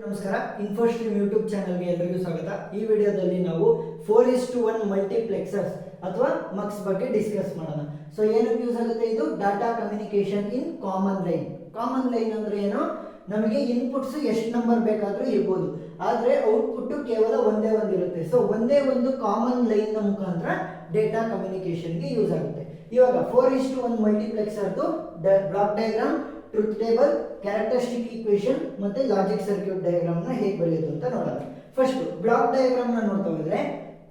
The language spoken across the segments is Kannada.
ನಮಸ್ಕಾರ, ಇನ್ಫೋಸ್ಟ್ರೀಮ್ ಯೂಟ್ಯೂಬ್ ಚಾನಲ್ಗೆ ಎಲ್ಲರಿಗೂ ಸ್ವಾಗತ. ಈ ವಿಡಿಯೋದಲ್ಲಿ ನಾವು 4:1 ಮಲ್ಟಿಪ್ಲೆಕ್ಸರ್ಸ್ ಅಥವಾ ಮಕ್ಸ್ ಬಗ್ಗೆ ಡಿಸ್ಕಸ್ ಮಾಡೋಣ. ಸೊ ಏನಕ್ಕೆ ಯೂಸ್ ಆಗುತ್ತೆ ಇದು? Data communication in common line. Common line ಅಂದ್ರೆ ಏನು? ನಮಗೆ ಇನ್ಪುಟ್ಸ್ ಎಷ್ಟು ನಂಬರ್ ಬೇಕಾದರೂ ಇರ್ಬೋದು, ಆದರೆ ಔಟ್ಪುಟ್ ಕೇವಲ ಒಂದೇ ಒಂದಿರುತ್ತೆ. ಸೊ ಒಂದೇ ಒಂದು ಕಾಮನ್ ಲೈನ್ ನ ಮುಖಾಂತರ ಡೇಟಾ ಕಮ್ಯುನಿಕೇಶನ್ಗೆ ಯೂಸ್ ಆಗುತ್ತೆ. ಇವಾಗ 4:1 ಮಲ್ಟಿಪ್ಲೆಕ್ಸರ್ದು block diagram, truth table, characteristic equation ಮತ್ತೆ ಲಾಜಿಕ್ ಸರ್ಕ್ಯೂಟ್ ಡಯಾಗ್ರಾಮ್ ನ ಹೇಗೆ ಬರೆಯೋದು ಅಂತ ನೋಡೋಣ. ಫಸ್ಟ್ ಬ್ಲಾಕ್ ಡಯಾಗ್ರಾಮ್ ನ ನೋಡ್ತಾ ಹೋದ್ರೆ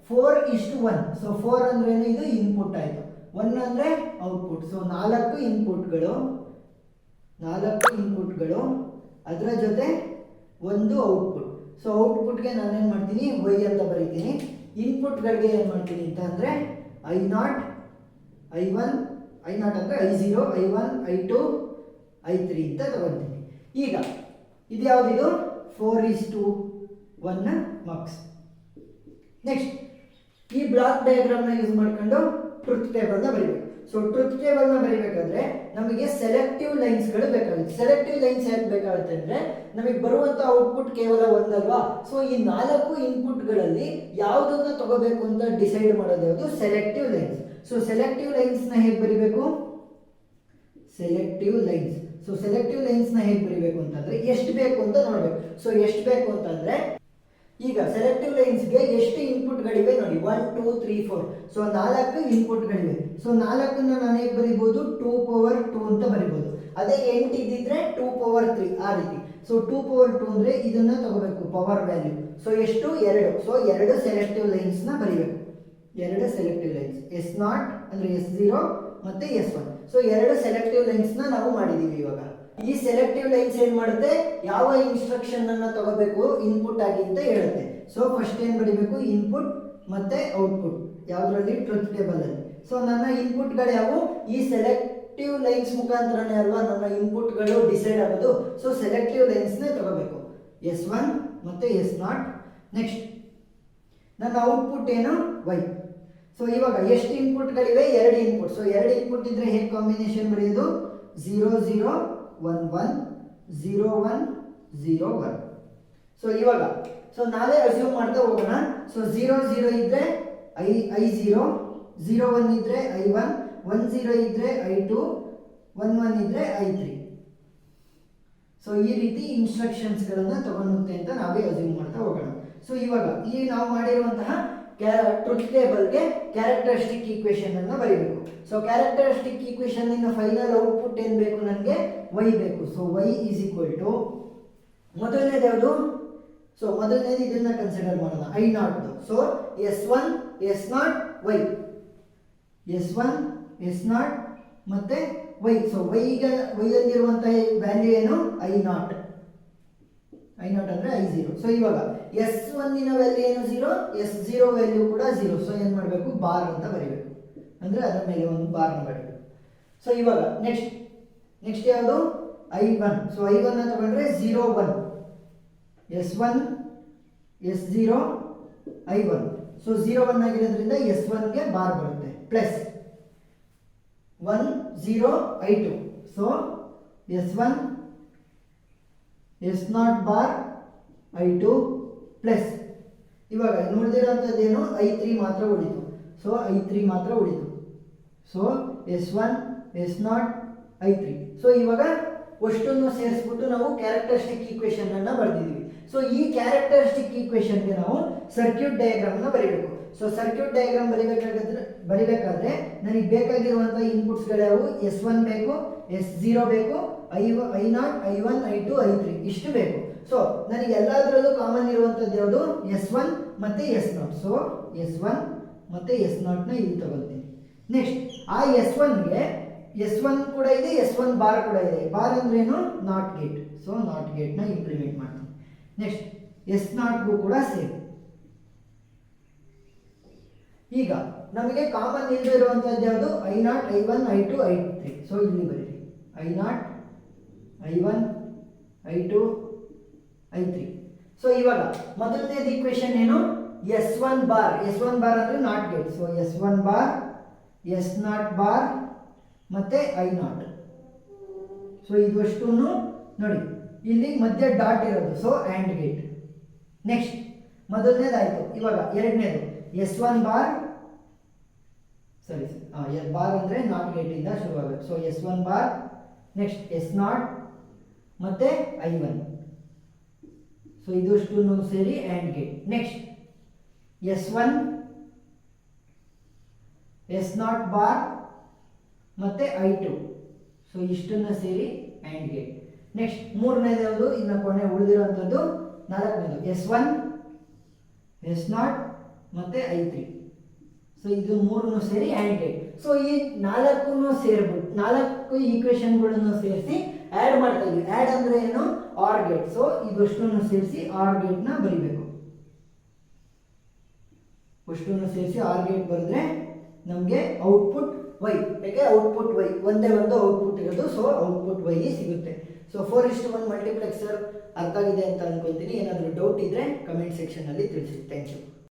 4:1. ಸೊ 4 ಅಂದ್ರೆ ಇದು ಇನ್ಪುಟ್ ಆಯ್ತು, 1 ಅಂದ್ರೆ ಔಟ್ಪುಟ್. ಸೊ 4 ಇನ್ಪುಟ್ಗಳು ಅದರ ಜೊತೆ ಒಂದು ಔಟ್ಪುಟ್. ಸೊ ಔಟ್ಪುಟ್ಗೆ ನಾನೇನು ಮಾಡ್ತೀನಿ, y ಅಂತ ಬರೀತೀನಿ. ಇನ್ಪುಟ್ಗಳಿಗೆ ಏನು ಮಾಡ್ತೀನಿ ಅಂತ ಅಂದರೆ I0, I1, I0 ಅಂದರೆ I0, I1, I2, I3 ಅಂತ ತಗೊಳ್ತೀನಿ. ಈಗ ಇದು ಯಾವುದಿದು? 4:1 ಮಕ್ಸ್. ನೆಕ್ಸ್ಟ್ ಈ ಬ್ಲಾಕ್ ಡಯಾಗ್ರಾಮ್ನ ಯೂಸ್ ಮಾಡ್ಕೊಂಡು ಟ್ರೂತ್ ಟೇಬಲ್ನ ಬರೀಬೇಕು. ಸೊ ಟ್ರೂತ್ ಟೇಬಲ್ನ ಬರೀಬೇಕಾದ್ರೆ ನಮಗೆ ಸೆಲೆಕ್ಟಿವ್ ಲೈನ್ಸ್ಗಳು ಬೇಕಾಗುತ್ತೆ. ಸೆಲೆಕ್ಟಿವ್ ಲೈನ್ಸ್ ಯಾಕೆ ಬೇಕಾಗುತ್ತೆ ಅಂದರೆ ನಮಗೆ ಬರುವಂಥ ಔಟ್ಪುಟ್ ಕೇವಲ ಒಂದಲ್ವಾ. ಸೊ ಈ 4 ಇನ್ಪುಟ್ಗಳಲ್ಲಿ ಯಾವುದನ್ನ ತಗೋಬೇಕು ಅಂತ ಡಿಸೈಡ್ ಮಾಡೋದು ಯಾವುದು? Selective lines. ಸೊ ಸೆಲೆಕ್ಟಿವ್ ಲೈನ್ಸ್ನ ಹೇಗೆ ಬರೀಬೇಕು? Selective lines. ಸೊ ಸೆಲೆಕ್ಟಿವ್ ಲೈನ್ಸ್ನ ಹೇಗೆ ಬರೀಬೇಕು ಅಂತಂದ್ರೆ ಎಷ್ಟು ಬೇಕು ಅಂತ ನೋಡಬೇಕು. ಸೊ ಎಷ್ಟು ಬೇಕು ಅಂತಂದ್ರೆ ಈಗ ಸೆಲೆಕ್ಟಿವ್ ಲೈನ್ಸ್ಗೆ ಎಷ್ಟು ಇನ್ಪುಟ್ಗಳಿವೆ ನೋಡಿ, 1 2 3 4. ಸೊ 4 ಇನ್ಪುಟ್ಗಳಿವೆ. ಸೊ 4ನ್ನ ನಾನು ಹೇಗೆ ಬರೀಬಹುದು? 2 ಅಂತ ಬರೀಬಹುದು. ಅದೇ 8 ಇದ್ದಿದ್ರೆ 2 ಆ ರೀತಿ. ಸೊ 2 ಅಂದ್ರೆ ಇದನ್ನ ತಗೋಬೇಕು, ಪವರ್ ವ್ಯಾಲ್ಯೂ. ಸೊ ಎಷ್ಟು? 2. ಸೊ 2 ಸೆಲೆಕ್ಟಿವ್ ಲೈನ್ಸ್ ನ ಬರೀಬೇಕು. 2 ಸೆಲೆಕ್ಟಿವ್ ಲೈನ್ಸ್, S0 ಅಂದ್ರೆ S0 ಮತ್ತೆ S1. ಸೊ 2 ಸೆಲೆಕ್ಟಿವ್ ಲೈನ್ಸ್ ನ ನಾವು ಮಾಡಿದೀವಿ. ಇವಾಗ ಈ ಸೆಲೆಕ್ಟಿವ್ ಲೈನ್ಸ್ ಏನ್ ಮಾಡುತ್ತೆ? ಯಾವ ಇನ್ಸ್ಟ್ರಕ್ಷನ್ ಅನ್ನ ತಗೋಬೇಕು ಇನ್ಪುಟ್ ಆಗಿ ಅಂತ ಹೇಳುತ್ತೆ. ಸೊ ಫಸ್ಟ್ ಏನ್ ಬರೀಬೇಕು? ಇನ್ಪುಟ್ ಮತ್ತೆ ಔಟ್ಪುಟ್. ಯಾವ್ದ್ರಲ್ಲಿ? ಟ್ರೂತ್ ಟೇಬಲ್ ಅಲ್ಲಿ. ಸೊ ನನ್ನ ಇನ್ಪುಟ್ಗಳು ಯಾವುವು? ಈ ಸೆಲೆಕ್ಟಿವ್ ಲೈನ್ಸ್ ಮುಖಾಂತರನೇ ಅಲ್ವಾ ನನ್ನ ಇನ್ಪುಟ್ಗಳು ಡಿಸೈಡ್ ಆಗೋದು. ಸೊ ಸೆಲೆಕ್ಟಿವ್ ಲೈನ್ಸ್ ನೇ ತಗೋಬೇಕು, S1 ಮತ್ತೆ S0. ನೆಕ್ಸ್ಟ್ ನನ್ನ ಔಟ್ಪುಟ್ ಏನು? Y. ಸೊ ಇವಾಗ ಎಷ್ಟು ಇನ್ಪುಟ್ಗಳಿವೆ? 2 ಇನ್ಪುಟ್. ಸೊ 2 ಇನ್ಪುಟ್ ಇದ್ರೆ ಹೇಗೆ ಕಾಂಬಿನೇಷನ್ ಬರೆಯೋದು? 0 0 1 1 0 1 0 1. ಸೊ ಇವಾಗ ನಾವೇ ಅಸ್ಯೂಮ್ ಮಾಡ್ತಾ ಹೋಗೋಣ. ಸೊ 0 0 ಇದ್ರೆ I0, 0 1 ಇದ್ರೆ I1, 1 0 ಇದ್ರೆ I2, 1 1 ಇದ್ರೆ I3. ಸೊ ಈ ರೀತಿ ಇನ್ಸ್ಟ್ರಕ್ಷನ್ಸ್ ಗಳನ್ನ ತಗೊಳುತ್ತೆ ಅಂತ ನಾವೇ ಅಸ್ಯೂಮ್ ಮಾಡ್ತಾ ಹೋಗೋಣ. ಸೊ ಇವಾಗ ಈ ನಾವು ಮಾಡಿರುವಂತಹ ಟ್ರೂತ್ ಟೇಬಲ್ಗೆ ಕ್ಯಾರೆಕ್ಟರಿಸ್ಟಿಕ್ ಈಕ್ವೇಷನ್ ಅನ್ನು ಬರೀಬೇಕು. So characteristic equation in final output ಏನ್ ಬೇಕು? ನನಗೆ y ಬೇಕು. So y is equal to ಮೊದಲನೇದು ಯಾವುದು? ಸೊ ಮೊದಲನೇದು ಇದನ್ನ ಕನ್ಸಿಡರ್ ಮಾಡೋಣ, I0. So S1 S0 y, S1 S0 ಮತ್ತೆ y. ಸೊ y ಅಲ್ಲಿರುವಂತಹ ವ್ಯಾಲ್ಯೂ ಏನು? I0 ಅಂದ್ರೆ I0. ಸೊ ಇವಾಗ S1 ವ್ಯಾಲ್ಯೂ ಏನು? 0. S0 ವ್ಯಾಲ್ಯೂ ಕೂಡ 0. ಸೊ ಏನ್ ಮಾಡಬೇಕು? ಬಾರ್ ಅಂತ ಬರೀಬೇಕು, ಅಂದ್ರೆ ಅದರ ಮೇಲೆ ಒಂದು ಬಾರ್ ಬರೀಬೇಕು. ಸೊ ಇವಾಗ ನೆಕ್ಸ್ಟ್ ಯಾವುದು? I1. ಸೊ I1 ನ ತಗೊಂಡ್ರೆ 0 1, S1 S0 I1. ಸೊ 0 1 ಆಗಿರೋದ್ರಿಂದ S1 ಗೆ ಬಾರ್ ಬರುತ್ತೆ, plus 1 0 I2. So S1 S0 bar I2 plus ಇವಾಗ ನೋಡಿದಿರೋಂಥದ್ದೇನು? I3 ಮಾತ್ರ ಉಳಿತು. ಸೊ I3 ಮಾತ್ರ ಉಳಿತು. So S1 S0 I3. So ಇವಾಗ ಅಷ್ಟನ್ನು ಸೇರಿಸ್ಬಿಟ್ಟು ನಾವು ಕ್ಯಾರೆಕ್ಟರಿಸ್ಟಿಕ್ ಈಕ್ವೇಷನ್ ಅನ್ನ ಬರೆದಿದ್ದೀವಿ. ಸೊ ಈ ಕ್ಯಾರೆಕ್ಟರಿಸ್ಟಿಕ್ ಈಕ್ವೇಷನ್ಗೆ ನಾವು ಸರ್ಕ್ಯೂಟ್ ಡಯಾಗ್ರಾಮ್ ನ ಬರೀಬೇಕು. ಸೊ ಸರ್ಕ್ಯೂಟ್ ಡಯಾಗ್ರಾಮ್ ಬರಿಬೇಕಾದ್ರೆ ನನಗೆ ಬೇಕಾಗಿರುವಂಥ ಇನ್ಪುಟ್ಸ್ಗಳು ಯಾವುವು? S1 ಬೇಕು, S0 ಬೇಕು, I0 I1 I2 I3 ಇಷ್ಟು ಬೇಕು. ಸೊ ನನಗೆ ಎಲ್ಲದರಲ್ಲೂ ಕಾಮನ್ ಇರುವಂಥದ್ದು ಯಾವುದು? S1 ಮತ್ತೆ S0. ಸೊ S1 ಮತ್ತೆ S0 ನ ಇಲ್ಲಿ ತಗೊಳ್ತೀನಿ. ನೆಕ್ಸ್ಟ್ ಆ S1ಗೆ S1 ಕೂಡ ಇದೆ, S1 ಬಾರ್ ಕೂಡ ಇದೆ. ಬಾರ್ ಅಂದ್ರೇನು? Not gate. So not gate ನ ಇಂಪ್ಲಿಮೆಂಟ್ ಮಾಡ್ತೀನಿ. ನೆಕ್ಸ್ಟ್ S0ಗೂ ಕೂಡ ಸೇಮ್. ಈಗ ನಮಗೆ ಕಾಮನ್ ಇಲ್ಲದೆ ಇರುವಂತದ್ದು ಯಾವುದು? I0 I1 I2 I3. So ಇಲ್ಲಿ ಬರೀರಿ I0 I1 I2 I3. So ಇವಾಗ ಮೊದಲನೇದು ಈಕ್ವೇಷನ್ ಏನು? S1 bar. S1 ಬಾರ್ ಅಂದ್ರೆ not gate. So S1 bar, S0 bar ಮತ್ತೆ I0. ಸೊ ಇದು ಅಷ್ಟನ್ನು ನೋಡಿ ಇಲ್ಲಿ ಮಧ್ಯ ಡಾಟ್ ಇರೋದು, ಸೊ ಆ್ಯಂಡ್ ಗೇಟ್. ನೆಕ್ಸ್ಟ್ ಮೊದಲನೇದಾಯಿತು. ಇವಾಗ ಎರಡನೇದು S1 ಬಾರ್, ಸರಿ ಬಾರ್ ಅಂದರೆ ನಾಟ್ ಗೇಟಿಂದ ಶುರುವಾಗುತ್ತೆ. So S1 bar, next S0 ಮತ್ತು I1. ಸೊ ಇದಷ್ಟು ಸೇರಿ and gate. Next S1 S0 bar ಮತ್ತು I2. ಸೊ ಇಷ್ಟನ್ನು ಸೇರಿ ಆ್ಯಂಡ್ ಗೇಟ್. ನೆಕ್ಸ್ಟ್ ಮೂರನೇದು ಯಾವುದು, ಇನ್ನು ಕೊನೆ ಉಳಿದಿರೋಂಥದ್ದು ನಾಲ್ಕನೇದು S1 S0 ಮತ್ತು I3. ಸೊ ಇದು ಮೂರನ್ನು ಸೇರಿ ಆ್ಯಂಡ್ ಗೇಟ್. ಸೊ ಈ ನಾಲ್ಕನ್ನು ಸೇರ್ಬಿಟ್ಟು ನಾಲ್ಕು ಈಕ್ವೇಷನ್ಗಳನ್ನು ಸೇರಿಸಿ ಆ್ಯಡ್ ಮಾಡ್ತಾ ಇದ್ವಿ. ಆ್ಯಡ್ ಅಂದರೆ ಏನು, ಆರ್ ಗೇಟ್. ಸೊ ಇದಷ್ಟನ್ನು ಸೇರಿಸಿ ಆರ್ ಗೇಟ್ನ ಬರಿಬೇಕು. ಅಷ್ಟನ್ನು ಸೇರಿಸಿ ಆರ್ ಗೇಟ್ ಬರೆದ್ರೆ ನಮಗೆ ಔಟ್ಪುಟ್ ವೈ. ಯಾಕೆ ಔಟ್ಪುಟ್ ವೈ ಒಂದೇ ಒಂದು ಔಟ್ಪುಟ್ ಇರೋದು, ಸೊ ಔಟ್ಪುಟ್ ವೈ ಸಿಗುತ್ತೆ. ಸೊ 4:1 ಮಲ್ಟಿಪ್ಲೆಕ್ಸರ್ ಅರ್ಥ ಆಗಿದೆ ಅಂತ ಅನ್ಕೊಳ್ತೀನಿ. ಏನಾದರೂ ಡೌಟ್ ಇದ್ದರೆ ಕಮೆಂಟ್ ಸೆಕ್ಷನಲ್ಲಿ ತಿಳಿಸಿ. Thank you.